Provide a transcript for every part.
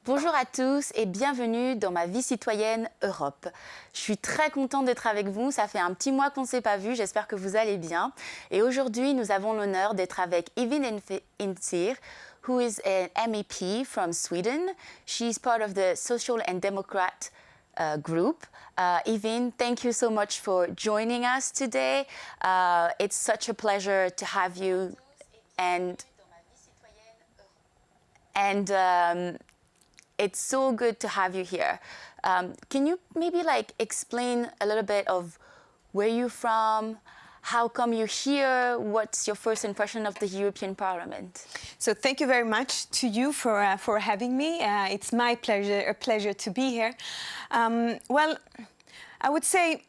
Bonjour à tous et bienvenue dans ma vie citoyenne Europe. Je suis très contente d'être avec vous, ça fait un petit mois qu'on ne s'est pas vu, j'espère que vous allez bien. Et aujourd'hui, nous avons l'honneur d'être avec Evin Incir, who is an MEP from Sweden. She's part of the Socialists and Democrats Group. Evin, thank you so much for joining us today. It's such a pleasure to have you and it's so good to have you here. Can you maybe explain a little bit of where you're from, how come you're here, what's your first impression of the European Parliament? So thank you very much to you for having me. It's my pleasure to be here. Well, I would say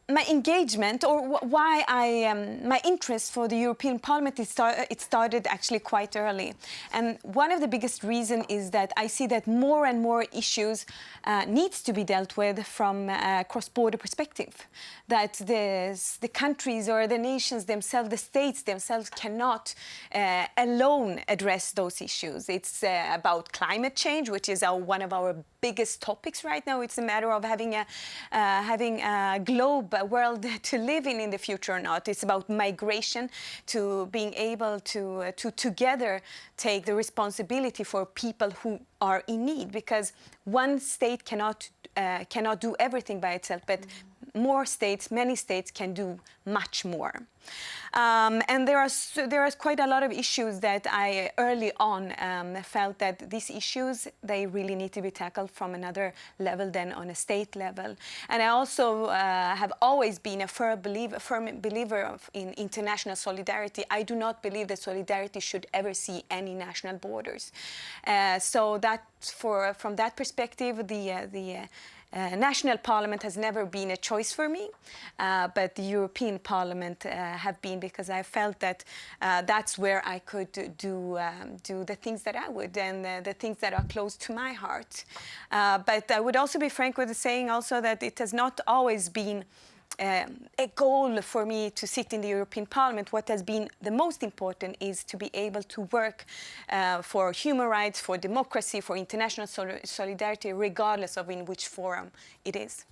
my engagement, or why my interest for the European Parliament, it started actually quite early. And one of the biggest reasons is that I see that more and more issues needs to be dealt with from a cross-border perspective. That the countries or the nations themselves, the states themselves cannot alone address those issues. It's about climate change, which is one of our biggest topics right now. It's a matter of having a globe, a world to live in the future or not. It's about migration, to being able to together take the responsibility for people who are in need, because one state cannot do everything by itself, but many states can do much more. And there are quite a lot of issues that I early on felt that these issues, they really need to be tackled from another level than on a state level. And I also have always been a firm believer in international solidarity. I do not believe that solidarity should ever see any national borders. So that from that perspective, the national parliament has never been a choice for me, but the European Parliament have been, because I felt that that's where I could do the things that I would, and the things that are close to my heart. But I would also be frank with saying also that it has not always been a goal for me to sit in the European Parliament. What has been the most important is to be able to work for human rights, for democracy, for international solidarity, regardless of in which forum it is.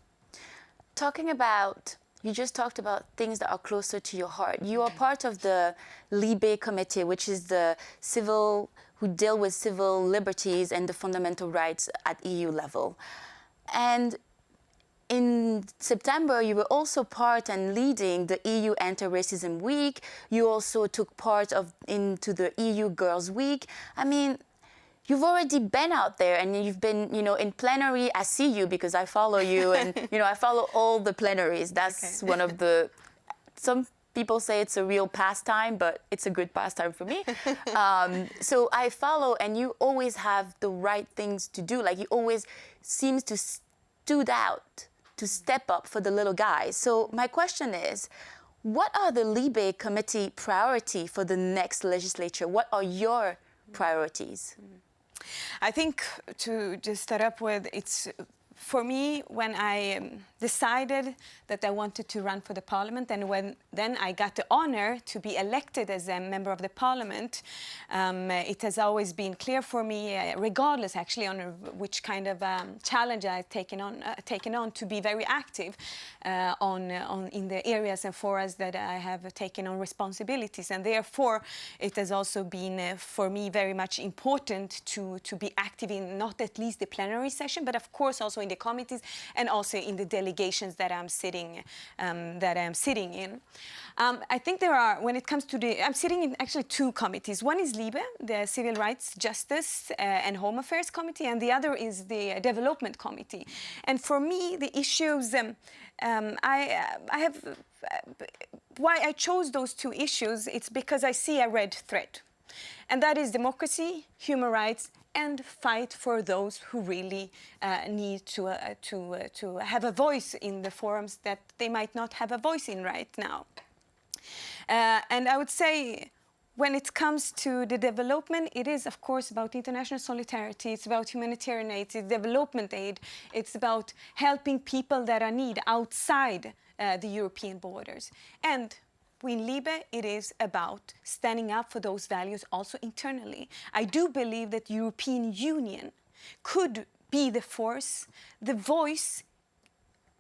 You just talked about things that are closer to your heart. You are part of the LIBE committee, which is who deal with civil liberties and the fundamental rights at EU level. And in September, you were also part and leading the EU Anti-Racism Week. You also took part into the EU Girls Week. I mean, you've already been out there, and you've been, in plenary. I see you because I follow you, and I follow all the plenaries. That's one of the. Some people say it's a real pastime, but it's a good pastime for me. So I follow, and you always have the right things to do. You always seems to stood out, to step up for the little guys. So my question is, what are the LIBE committee priority for the next legislature? What are your priorities? I think to just start up with, it's for me, when I decided that I wanted to run for the parliament, and then I got the honor to be elected as a member of the parliament, it has always been clear for me, regardless actually on which kind of challenge I've taken on, to be very active in the areas and forums that I have taken on responsibilities. And therefore, it has also been for me very much important to be active in not at least the plenary session, but of course also in the committees and also in the delegations that I'm sitting in. I think when it comes to I'm sitting in actually two committees. One is LIBE, the Civil Rights, Justice and Home Affairs Committee, and the other is the Development Committee. And for me, the issues, why I chose those two issues, it's because I see a red thread. And that is democracy, human rights, and fight for those who really need to have a voice in the forums that they might not have a voice in right now. And I would say, when it comes to the development, it is, of course, about international solidarity. It's about humanitarian aid, it's development aid. It's about helping people that are in need outside the European borders. And in LIBE, it is about standing up for those values also internally. I do believe that European Union could be the force, the voice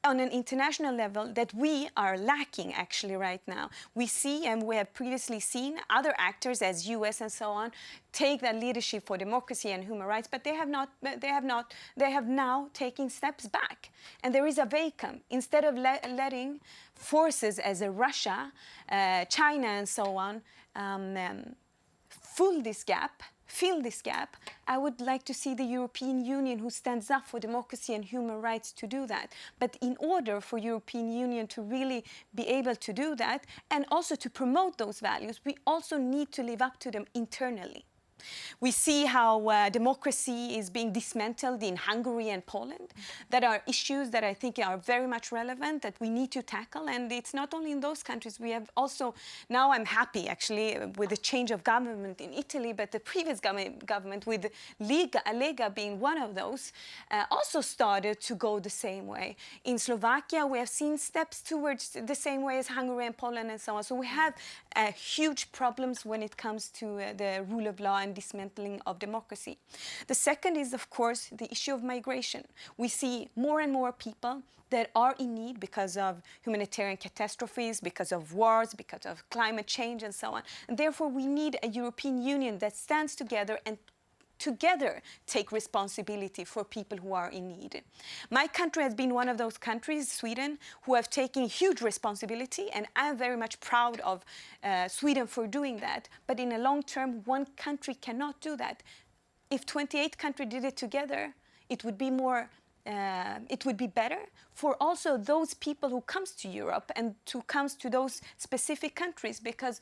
on an international level that we are lacking actually right now. We see, and we have previously seen, other actors as US and so on take that leadership for democracy and human rights, but they have now taken steps back. And there is a vacuum. Instead of letting forces as Russia, China and so on fill this gap, I would like to see the European Union, who stands up for democracy and human rights, to do that. But in order for European Union to really be able to do that, and also to promote those values, we also need to live up to them internally. We see how democracy is being dismantled in Hungary and Poland. That are issues that I think are very much relevant, that we need to tackle. And it's not only in those countries. We have also, now I'm happy actually with the change of government in Italy, but the previous government with Lega being one of those, also started to go the same way. In Slovakia, we have seen steps towards the same way as Hungary and Poland and so on. So we have huge problems when it comes to the rule of law and dismantling of democracy. The second is, of course, the issue of migration. We see more and more people that are in need because of humanitarian catastrophes, because of wars, because of climate change and so on. And therefore, we need a European Union that stands together and together take responsibility for people who are in need. My country has been one of those countries, Sweden, who have taken huge responsibility, and I'm very much proud of Sweden for doing that. But in a long term, one country cannot do that. If 28 countries did it together, it would be more it would be better for also those people who comes to Europe and who comes to those specific countries, because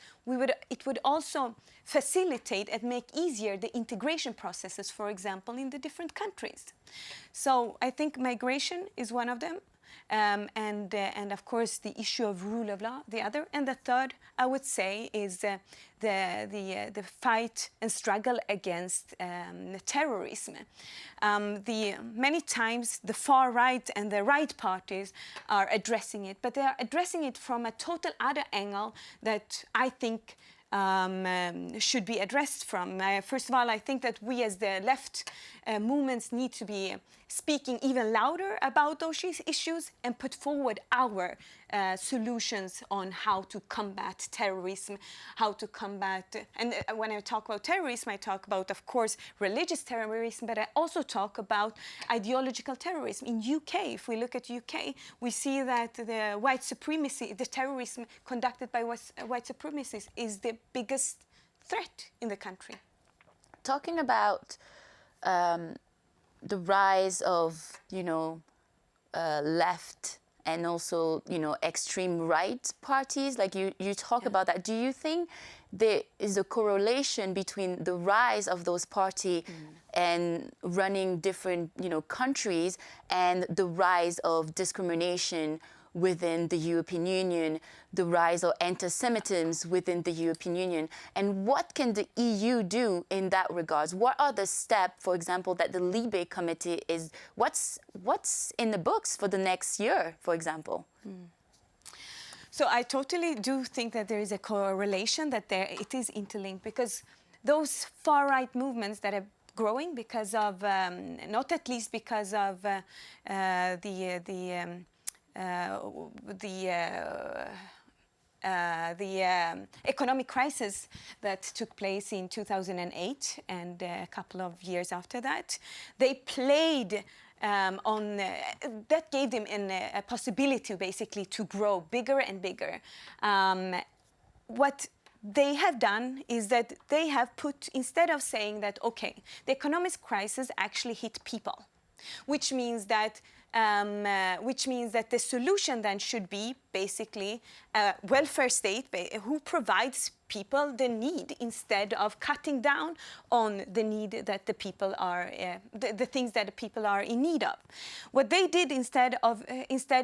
it would also facilitate and make easier the integration processes, for example, in the different countries. So I think migration is one of them. And of course the issue of rule of law, the other. And the third, I would say, is the fight and struggle against terrorism. Many times the far right and the right parties are addressing it, but they are addressing it from a total other angle that I think should be addressed from. First of all, I think that we as the left movements need to be speaking even louder about those issues and put forward our solutions on how to combat terrorism, how to combat, and when I talk about terrorism, I talk about, of course, religious terrorism, but I also talk about ideological terrorism. In UK, if we look at UK, we see that the white supremacy, the terrorism conducted by white supremacists is the biggest threat in the country. Talking about the rise of, left and also, extreme right parties, like you talk about that. Do you think there is a correlation between the rise of those parties and running different, countries, and the rise of discrimination within the European Union, the rise of anti-Semitism within the European Union? And what can the EU do in that regards? What are the steps, for example, that the Libe Committee is, what's in the books for the next year, for example? So I totally do think that there is a correlation, that it is interlinked, because those far-right movements that are growing because of, not at least because of the economic crisis that took place in 2008 and a couple of years after that, they played that gave them a possibility basically to grow bigger and bigger. What they have done is that they have put, instead of saying that, okay, the economic crisis actually hit people, which means that the solution then should be basically a welfare state who provides people the need, instead of cutting down on the need that the people are, the things that the people are in need of. What they did instead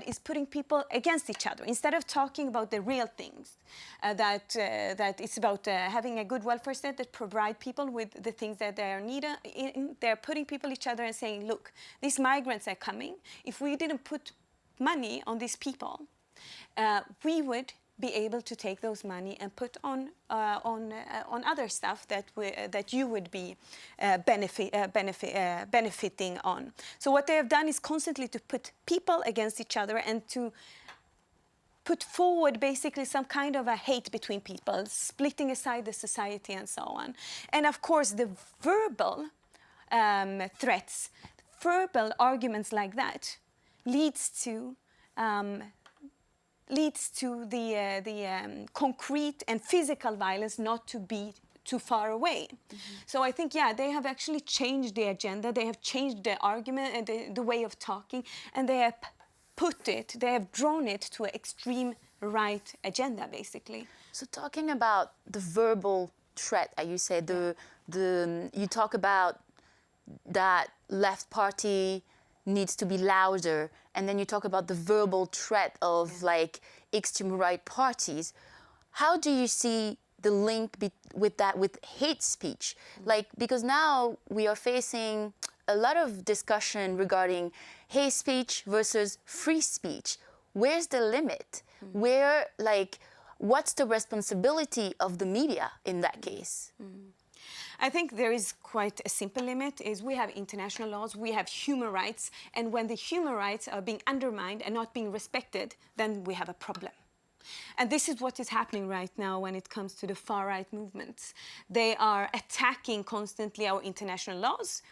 is putting people against each other. Instead of talking about the real things, that it's about having a good welfare state that provide people with the things that they are needed. They're putting people each other and saying, look, these migrants are coming. If we didn't put money on these people, we would be able to take those money and put on other stuff that you would be benefiting on. So what they have done is constantly to put people against each other and to put forward basically some kind of a hate between people, splitting aside the society and so on. And of course, the verbal threats, verbal arguments like that leads to the concrete and physical violence not to be too far away. So I think, yeah, they have actually changed the agenda, they have changed the argument and the way of talking, and they have they have drawn it to an extreme right agenda, basically. So talking about the verbal threat, as you said, you talk about that left party needs to be louder, and then you talk about the verbal threat of like extreme right parties. How do you see the link with that, with hate speech? Like, because now we are facing a lot of discussion regarding hate speech versus free speech. Where's the limit? Where, like, what's the responsibility of the media in that case? I think there is quite a simple limit, is we have international laws, we have human rights, and when the human rights are being undermined and not being respected, then we have a problem. And this is what is happening right now when it comes to the far-right movements. They are attacking constantly our international laws,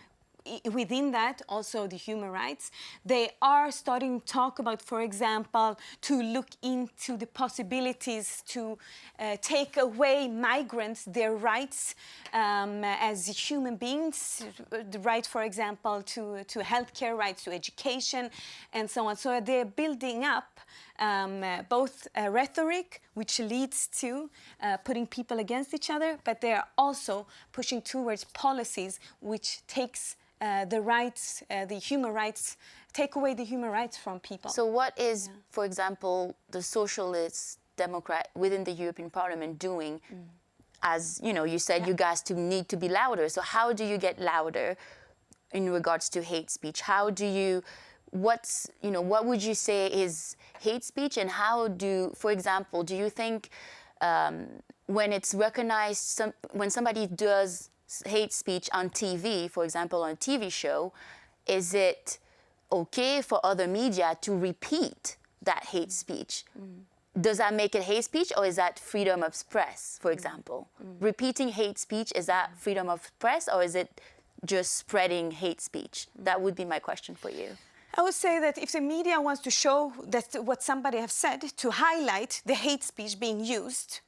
within that also the human rights. They are starting to talk about, for example, to look into the possibilities to take away migrants their rights as human beings, the right, for example, to healthcare, rights to education, and so on. So they're building up both rhetoric, which leads to putting people against each other, but they are also pushing towards policies which takes the rights, the human rights, take away the human rights from people. So what is, for example, the Socialists, Democrat within the European Parliament doing? As you know, you said you guys need to be louder. So how do you get louder in regards to hate speech? How do you, what would you say is hate speech, and how do, for example, do you think when it's recognized, when somebody does hate speech on TV, for example, on a TV show, is it okay for other media to repeat that hate speech? Does that make it hate speech, or is that freedom of press, for example? Repeating hate speech, is that freedom of press, or is it just spreading hate speech? That would be my question for you. I would say that if the media wants to show that what somebody has said, to highlight the hate speech being used,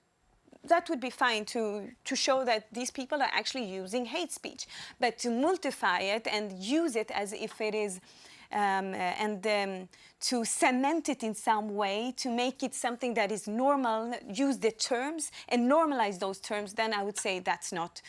that would be fine to show that these people are actually using hate speech. But to multiply it and use it as if it is, to cement it in some way, to make it something that is normal, use the terms and normalize those terms, then I would say that's not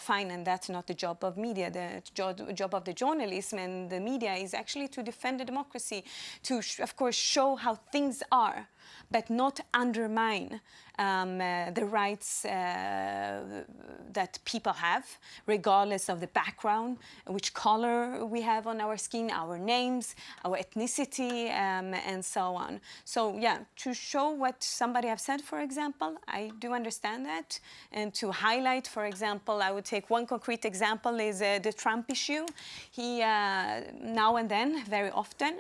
fine, and that's not the job of media. The job of the journalism and the media is actually to defend the democracy, to, of course, show how things are, but not undermine the rights that people have, regardless of the background, which color we have on our skin, our names, our ethnicity, and so on. So yeah, to show what somebody have said, for example, I do understand that. And to highlight, for example, I would take one concrete example is the Trump issue. He, now and then, very often,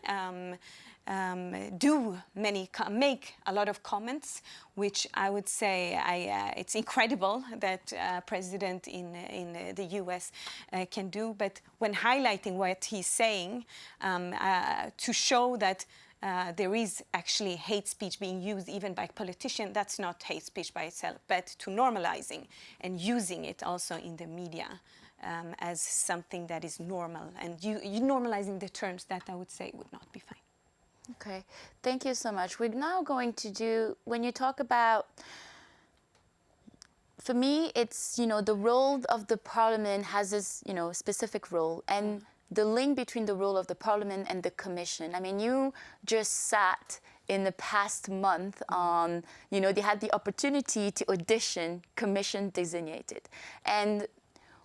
make a lot of comments, which I would say it's incredible that a president in the US can do. But when highlighting what he's saying, to show that there is actually hate speech being used even by politicians, that's not hate speech by itself, but to normalizing and using it also in the media as something that is normal, and you normalizing the terms, that I would say would not be fine. Okay, thank you so much. We're now going to do, when you talk about, for me, it's, the role of the parliament has this, specific role, and the link between the role of the parliament and the commission. I mean, you just sat in the past month on, they had the opportunity to audition commission designated. And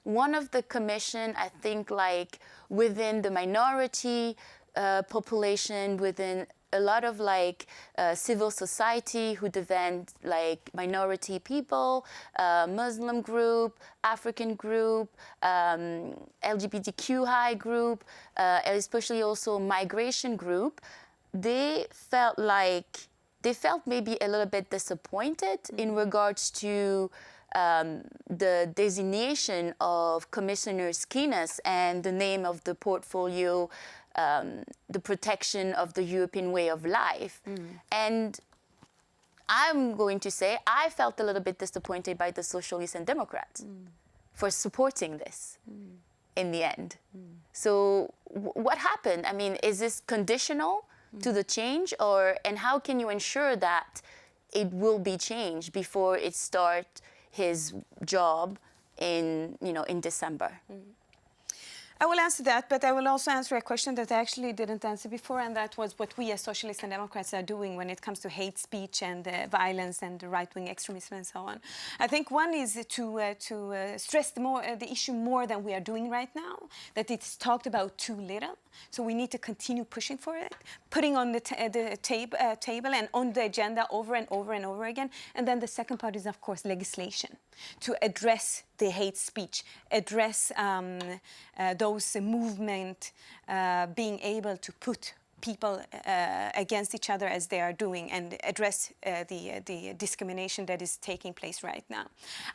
one of the commission, I think, like within the minority population, within a lot of like civil society who defend like minority people, Muslim group, African group, LGBTQI group, especially also migration group, they felt maybe a little bit disappointed in regards to the designation of Commissioner Skinas and the name of the portfolio, the protection of the European way of life. And I'm going to say I felt a little bit disappointed by the Socialists and Democrats for supporting this in the end. So what happened? I mean, is this conditional to the change, and how can you ensure that it will be changed before it starts his job in December? I will answer that, but I will also answer a question that I actually didn't answer before, and that was what we as Socialists and Democrats are doing when it comes to hate speech and violence and right-wing extremism and so on. I think one is to stress the issue more than we are doing right now, that it's talked about too little. So we need to continue pushing for it, putting on the table and on the agenda over and over and over again. And then the second part is, of course, legislation to address the hate speech, address those movements being able to put people against each other as they are doing, and address the discrimination that is taking place right now.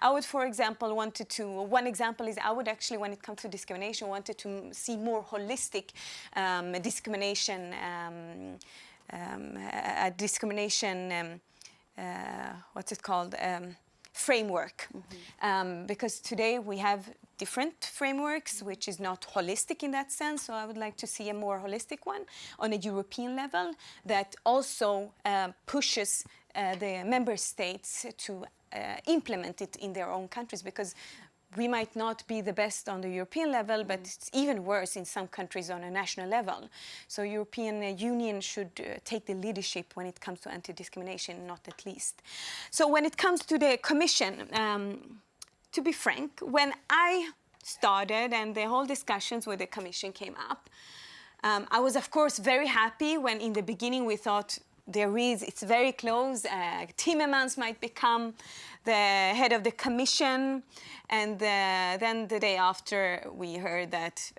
I would, for example, one example is I would actually, when it comes to discrimination, wanted to see more holistic discrimination, what's it called? Framework. Because today we have different frameworks, which is not holistic in that sense. So I would like to see a more holistic one on a European level that also pushes the member states to implement it in their own countries, because we might not be the best on the European level, but it's even worse in some countries on a national level. So European Union should take the leadership when it comes to anti-discrimination, not at least. So when it comes to the Commission, to be frank, when I started and the whole discussions with the Commission came up, I was, of course, very happy when in the beginning we thought it's very close. Timmermans might become the head of the Commission, and then the day after we heard that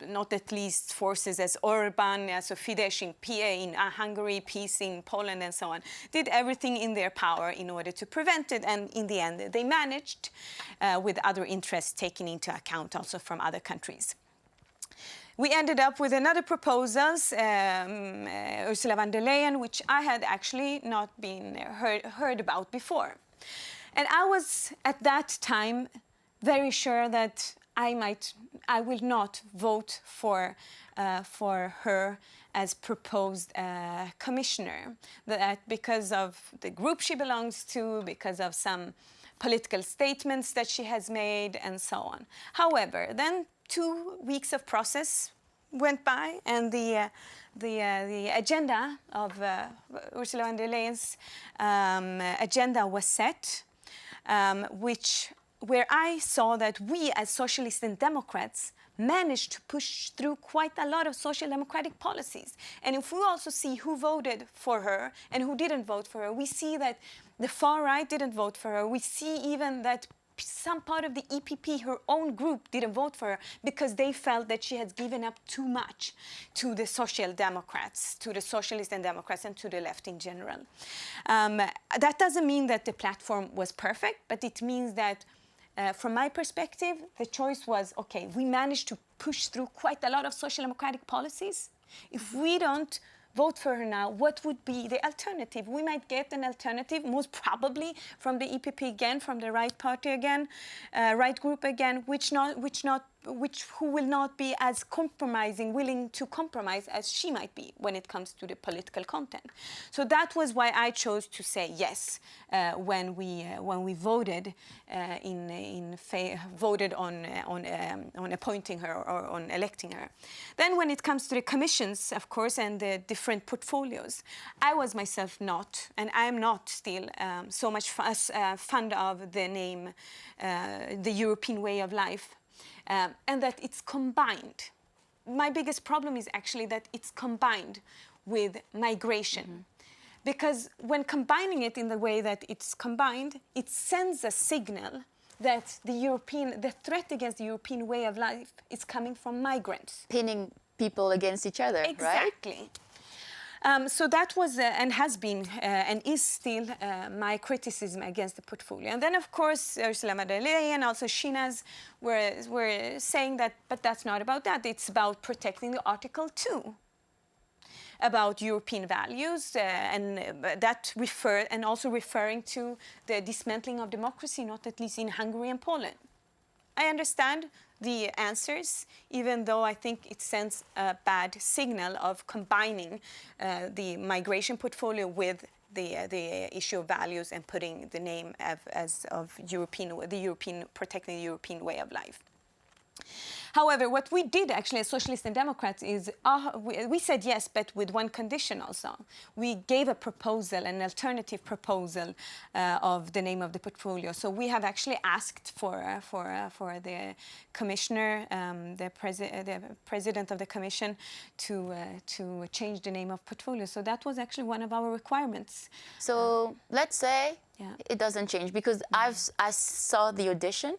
not at least forces as Orban, so Fidesz in PA in Hungary, PiS in Poland and so on, did everything in their power in order to prevent it, and in the end they managed, with other interests taken into account also from other countries. We ended up with another proposals, Ursula von der Leyen, which I had actually not been heard about before. And I was, at that time, very sure that I will not vote for her as proposed commissioner, that because of the group she belongs to, because of some political statements that she has made, and so on. However, then 2 weeks of process went by, and the agenda of Ursula von der Leyen's agenda was set, where I saw that we as Socialists and Democrats managed to push through quite a lot of social democratic policies. And if we also see who voted for her and who didn't vote for her, we see that the far right didn't vote for her. We see even that some part of the EPP, her own group, didn't vote for her because they felt that she has given up too much to the Social Democrats, to the Socialists and Democrats, and to the left in general. That doesn't mean that the platform was perfect, but it means that from my perspective, the choice was, okay, we managed to push through quite a lot of social democratic policies. If we don't vote for her now, what would be the alternative? We might get an alternative, most probably from the EPP again, from the right party again, right group again, who will not be as willing to compromise as she might be when it comes to the political content. So that was why I chose to say yes when we voted voted on appointing her or on electing her. Then when it comes to the commissions, of course, and the different portfolios, I was myself not, and I am not still so much fond of the name, the European way of life. And that it's combined. My biggest problem is actually that it's combined with migration. Because when combining it in the way that it's combined, it sends a signal that the threat against the European way of life is coming from migrants. Pinning people against each other, right? Exactly. So that was and has been and is still my criticism against the portfolio. And then, of course, Ursula von der Leyen and also Shinaz were saying that, but that's not about that. It's about protecting the Article 2, about European values, and also referring to the dismantling of democracy, not at least in Hungary and Poland. I understand the answers, even though I think it sends a bad signal of combining the migration portfolio with the issue of values and putting the name of protecting the European way of life. However, what we did actually as Socialists and Democrats is we said yes, but with one condition also. We gave a proposal, an alternative proposal of the name of the portfolio. So we have actually asked for the commissioner, the president of the commission, to change the name of portfolio. So that was actually one of our requirements. So let's say it doesn't change, because I saw the audition,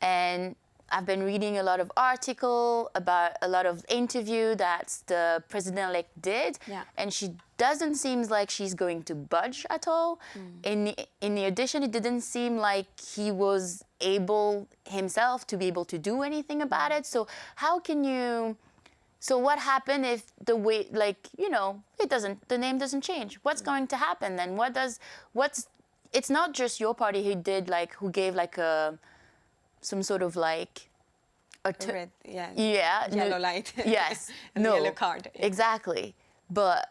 and I've been reading a lot of articles about a lot of interview that the president-elect did, and she doesn't seem like she's going to budge at all. In the audition, it didn't seem like he was able himself to be able to do anything about it. So how can you? So what happened if the way, like, you know, the name doesn't change? What's going to happen then? It's not just your party who gave like some sort of like red, yellow light. Yes, yellow card. Exactly. But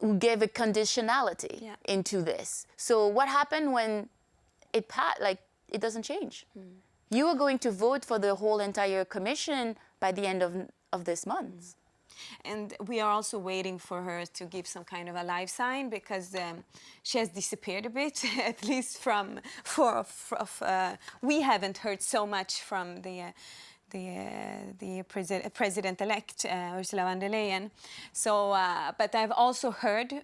we gave a conditionality into this. So what happened when it doesn't change? You are going to vote for the whole entire commission by the end of this month. And we are also waiting for her to give some kind of a life sign, because she has disappeared a bit, at least we haven't heard so much from the president-elect, Ursula von der Leyen. So, but I've also heard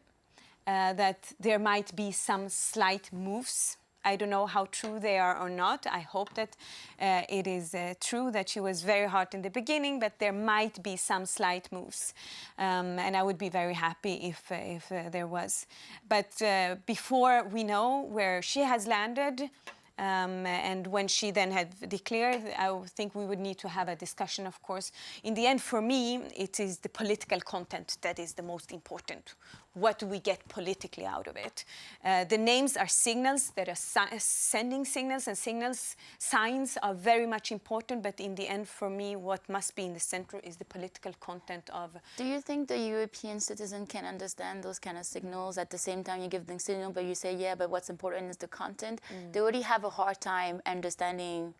that there might be some slight moves. I don't know how true they are or not. I hope that it is true that she was very hard in the beginning, but there might be some slight moves. And I would be very happy if there was. But before we know where she has landed, and when she then had declared, I think we would need to have a discussion, of course. In the end, for me, it is the political content that is the most important. What do we get politically out of it? The names are signals that are sending signals, and signs are very much important, but in the end, for me, what must be in the center is the political content of... Do you think the European citizen can understand those kind of signals? At the same time, you give them signal, but you say, yeah, but what's important is the content. They already have a hard time understanding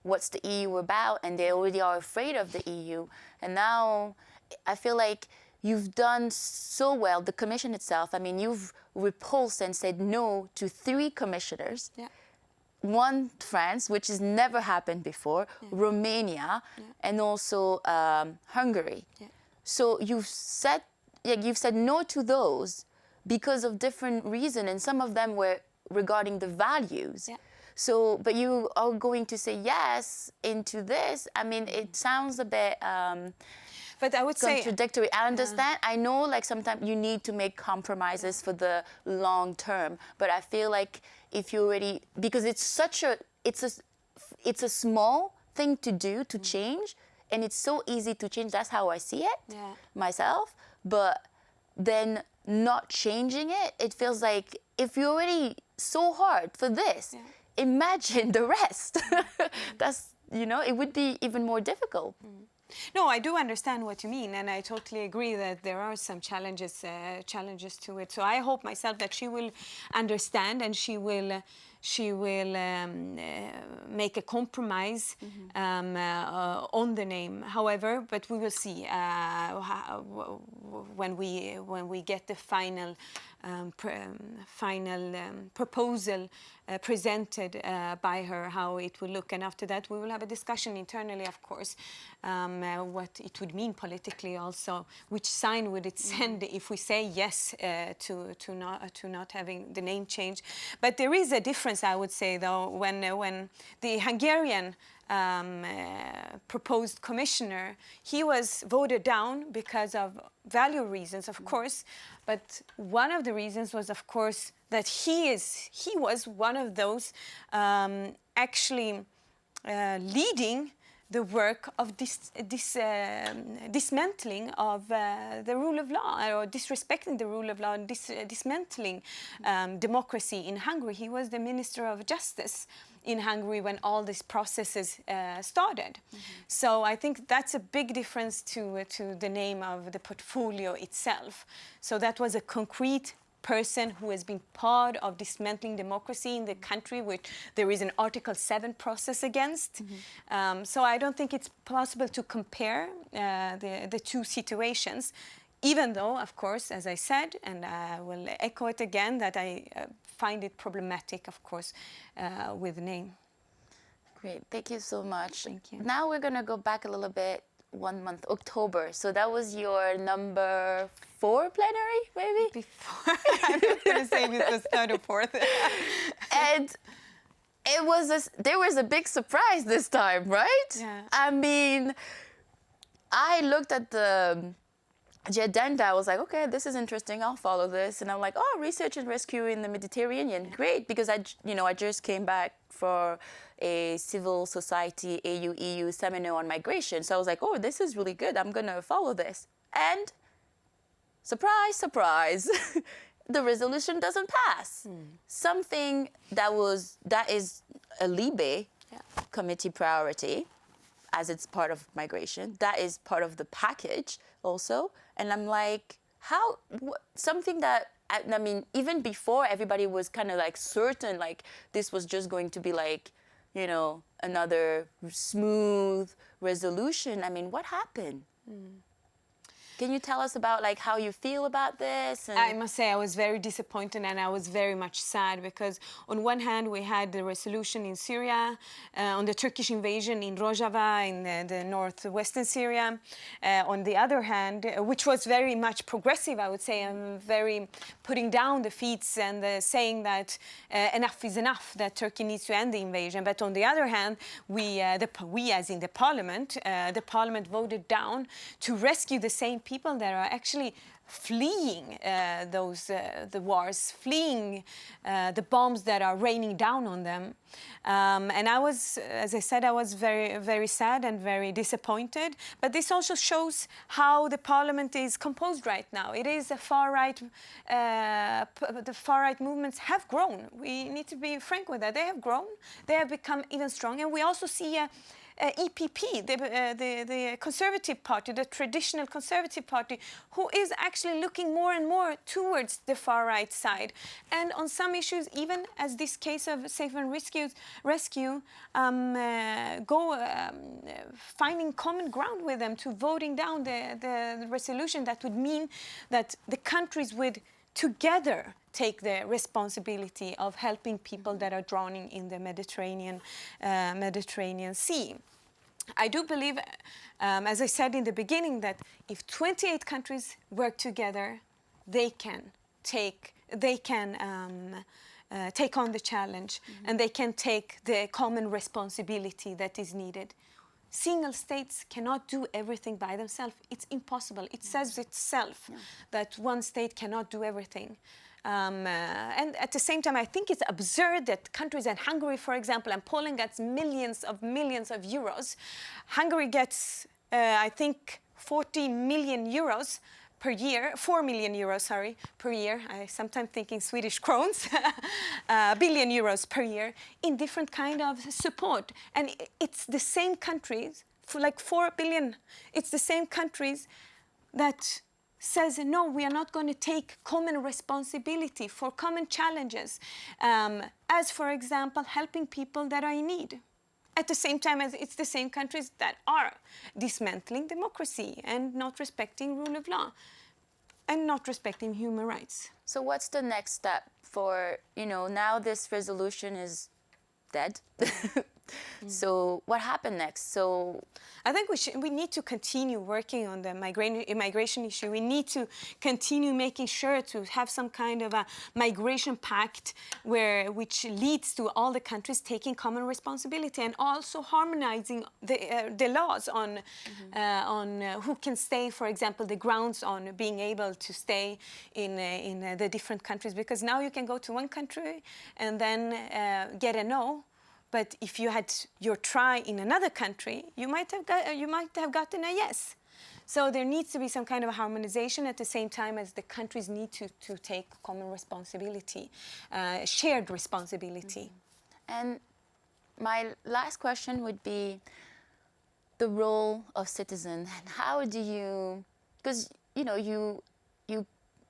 what's the EU about, and they already are afraid of the EU. And now, I feel like you've done so well, the commission itself. I mean, you've repulsed and said no to 3 commissioners. One, France, which has never happened before, Romania, and also Hungary. So you've said no to those because of different reasons, and some of them were regarding the values. So, but you are going to say yes into this. I mean, it sounds a bit... But I would contradictory. say, I understand. I know, like, sometimes you need to make compromises for the long term. But I feel like if you already, because it's a small thing to do, to change, and it's so easy to change. That's how I see it myself. But then not changing it, it feels like if you're already so hard for this, imagine the rest. That's, you know, it would be even more difficult. No, I do understand what you mean, and I totally agree that there are some challenges to it. So I hope myself that she will understand, and she will she will make a compromise on the name. However, but we will see when we get the final proposal presented by her, how it will look. And after that, we will have a discussion internally, of course, what it would mean politically also, which sign would it send if we say yes to not having the name change. But there is a difference, I would say, though, when the Hungarian proposed commissioner, he was voted down because of value reasons, of course, but one of the reasons was, of course, that he was one of those actually leading the work of dismantling of the rule of law, or disrespecting the rule of law, and dismantling democracy in Hungary. He was the Minister of Justice in Hungary when all these processes started. So I think that's a big difference to the name of the portfolio itself. So that was a concrete person who has been part of dismantling democracy in the country, which there is an Article 7 process against. So I don't think it's possible to compare the two situations, even though, of course, as I said, and I will echo it again, that I find it problematic, of course, with the name. Great, thank you so much. Thank you. Now we're gonna go back a little bit, 1 month, October. So that was your number 4 plenary, maybe? Before, I was going to say it was third or fourth. And it was there was a big surprise this time, right? Yeah. I mean, I looked at the addenda. I was like, okay, this is interesting. I'll follow this. And I'm like, oh, research and rescue in the Mediterranean, great, because I just came back for a civil society AU-EU seminar on migration. So I was like, oh, this is really good. I'm gonna follow this. And surprise, surprise, the resolution doesn't pass. Something that is a Libe committee priority, as it's part of migration, that is part of the package also. And I'm like, something that, I mean, even before everybody was kind of like certain, like this was just going to be like, another smooth resolution. I mean, what happened? Can you tell us about like how you feel about this? I must say I was very disappointed and I was very much sad because on one hand we had the resolution in Syria, on the Turkish invasion in Rojava in the northwestern Syria. On the other hand, which was very much progressive, I would say, and very putting down the feats and saying that enough is enough, that Turkey needs to end the invasion. But on the other hand, we as in the parliament voted down to rescue the same people that are actually fleeing the wars, fleeing the bombs that are raining down on them. And I was, as I said, I was very, very sad and very disappointed. But this also shows how the parliament is composed right now. It is a far-right, the far-right movements have grown. We need to be frank with that. They have grown. They have become even stronger. And we also see EPP, the Conservative Party, the traditional Conservative Party, who is actually looking more and more towards the far-right side. And on some issues, even as this case of Safe and Rescue, finding common ground with them to voting down the resolution that would mean that the countries would together take the responsibility of helping people that are drowning in the Mediterranean Sea. I do believe, as I said in the beginning, that if 28 countries work together, they can take on the challenge, and they can take the common responsibility that is needed. Single states cannot do everything by themselves. It's impossible. It says itself that one state cannot do everything. And at the same time, I think it's absurd that countries like Hungary, for example, and Poland gets millions of euros. Hungary gets, I think, 40 million euros per year, 4 million euros, sorry, per year. I sometimes think in Swedish crowns, billion euros per year in different kind of support. And it's the same countries, for like 4 billion, it's the same countries that says, no, we are not going to take common responsibility for common challenges, as, for example, helping people that are in need. At the same time as it's the same countries that are dismantling democracy and not respecting rule of law and not respecting human rights. So what's the next step for, now this resolution is dead. So what happened next? So I think we need to continue working on the migration issue. We need to continue making sure to have some kind of a migration pact which leads to all the countries taking common responsibility and also harmonizing the laws on who can stay, for example, the grounds on being able to stay in the different countries. Because now you can go to one country and then get a no. But if you had your try in another country, you might have gotten a yes. So there needs to be some kind of harmonization at the same time as the countries need to take common responsibility, shared responsibility. And my last question would be the role of citizen. And how do you, because you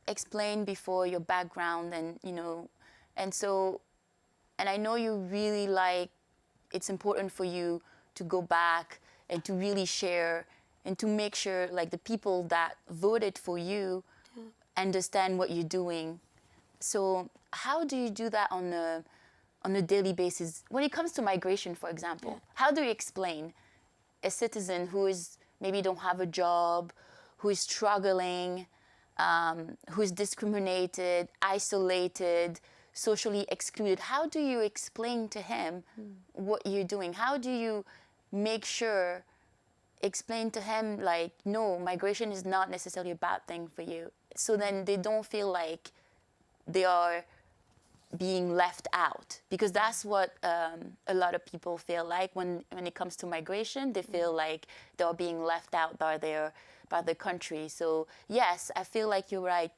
explained before your background and and I know you really it's important for you to go back and to really share and to make sure the people that voted for you understand what you're doing. So how do you do that on a daily basis? When it comes to migration, for example, how do you explain a citizen who is maybe don't have a job, who is struggling, who is discriminated, isolated, socially excluded? How do you explain to him what you're doing? How do you make sure, explain to him no, migration is not necessarily a bad thing for you, so then they don't feel like they are being left out? Because that's what a lot of people feel like when it comes to migration. They feel like they're being left out by the country. So yes, I feel like you're right.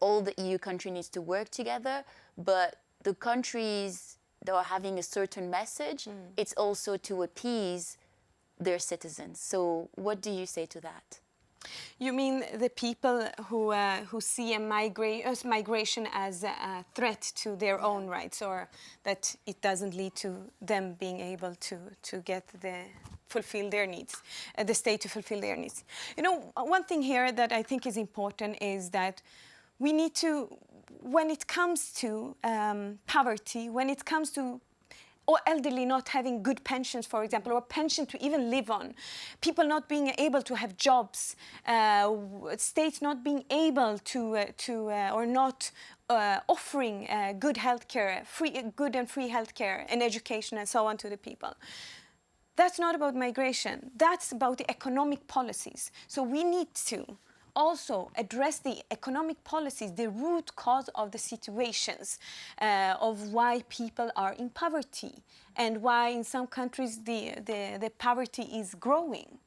All the EU countries needs to work together, but the countries that are having a certain message, it's also to appease their citizens. So what do you say to that? You mean the people who see migration as a threat to their own rights, or that it doesn't lead to them being able to get fulfill their needs, the state to fulfill their needs. One thing here that I think is important is that we need to, when it comes to poverty, when it comes to elderly not having good pensions, for example, or pension to even live on, people not being able to have jobs, states not being able or not offering good healthcare, good and free healthcare and education and so on to the people. That's not about migration. That's about the economic policies. So we need to also address the economic policies, the root cause of the situations of why people are in poverty and why in some countries the poverty is growing.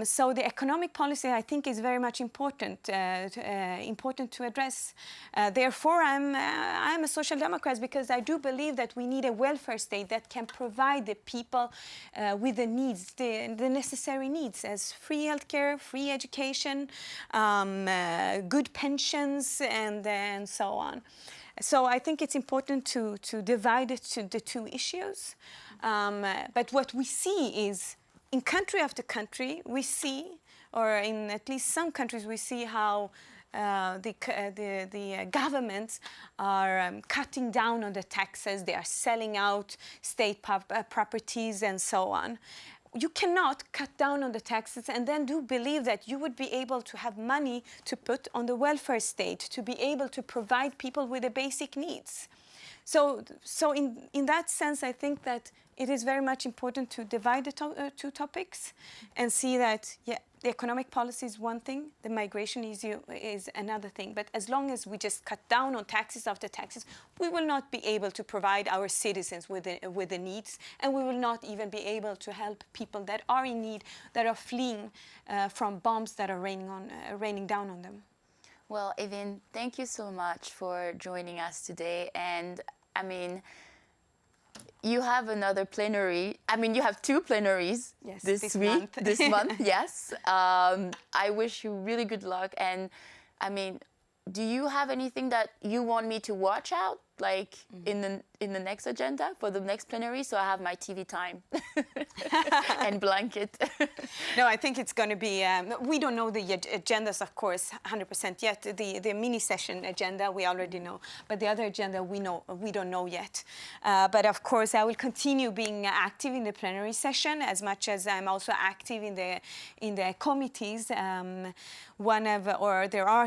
So the economic policy, I think, is very much important to address. Therefore, I'm a social democrat because I do believe that we need a welfare state that can provide the people with the needs, the necessary needs, as free healthcare, free education, good pensions, and so on. So I think it's important to divide it to the two issues. But what we see is, in country after country, we see, or in at least some countries, we see how the governments are cutting down on the taxes. They are selling out state properties and so on. You cannot cut down on the taxes and then do believe that you would be able to have money to put on the welfare state, to be able to provide people with the basic needs. So in that sense, I think that it is very much important to divide the two topics and see that, the economic policy is one thing, the migration is another thing. But as long as we just cut down on taxes after taxes, we will not be able to provide our citizens with the needs, and we will not even be able to help people that are in need, that are fleeing from bombs that are raining down on them. Well, Evin, thank you so much for joining us today. And I mean, you have another plenary. I mean, you have 2 plenaries this week, this month, yes. I wish you really good luck. And I mean, do you have anything that you want me to watch out, like in the next agenda for the next plenary? So I have my TV time and blanket. No, I think it's going to be, we don't know the agendas, of course, 100% yet. The mini session agenda, we already know. But the other agenda, we don't know yet. But of course, I will continue being active in the plenary session as much as I'm also active in the committees. There are,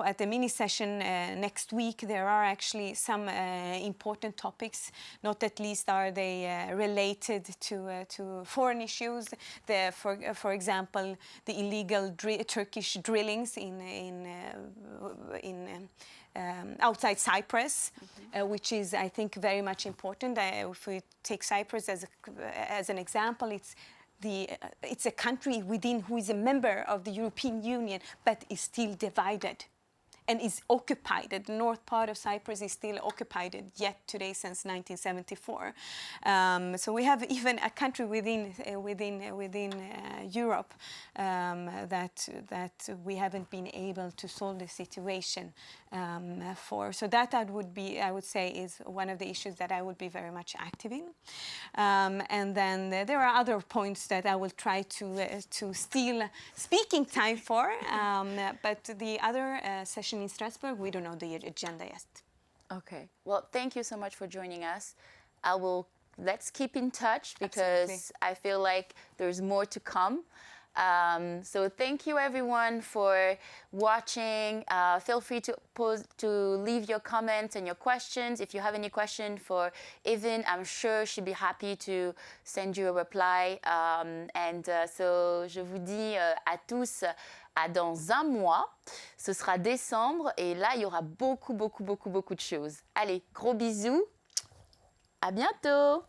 at the mini session next week, there are actually some important topics, not at least are they related to foreign issues. For example, the illegal Turkish drillings outside Cyprus, which is, I think, very much important. If we take Cyprus as an example, it's a country who is a member of the European Union, but is still divided and is occupied. The north part of Cyprus is still occupied yet today since 1974. So we have even a country within Europe that we haven't been able to solve the situation for. So that I would say, is one of the issues that I would be very much active in. And then there are other points that I will try to steal speaking time for. But the other session in Strasbourg, we don't know the agenda yet. Okay. Well, thank you so much for joining us. Let's keep in touch, because Absolutely. I feel like there's more to come. So thank you everyone for watching. Feel free to leave your comments and your questions. If you have any question for Evin, I'm sure she'd be happy to send you a reply. So je vous dis à tous à dans un mois. Ce sera décembre et là il y aura beaucoup de choses. Allez, gros bisous. À bientôt.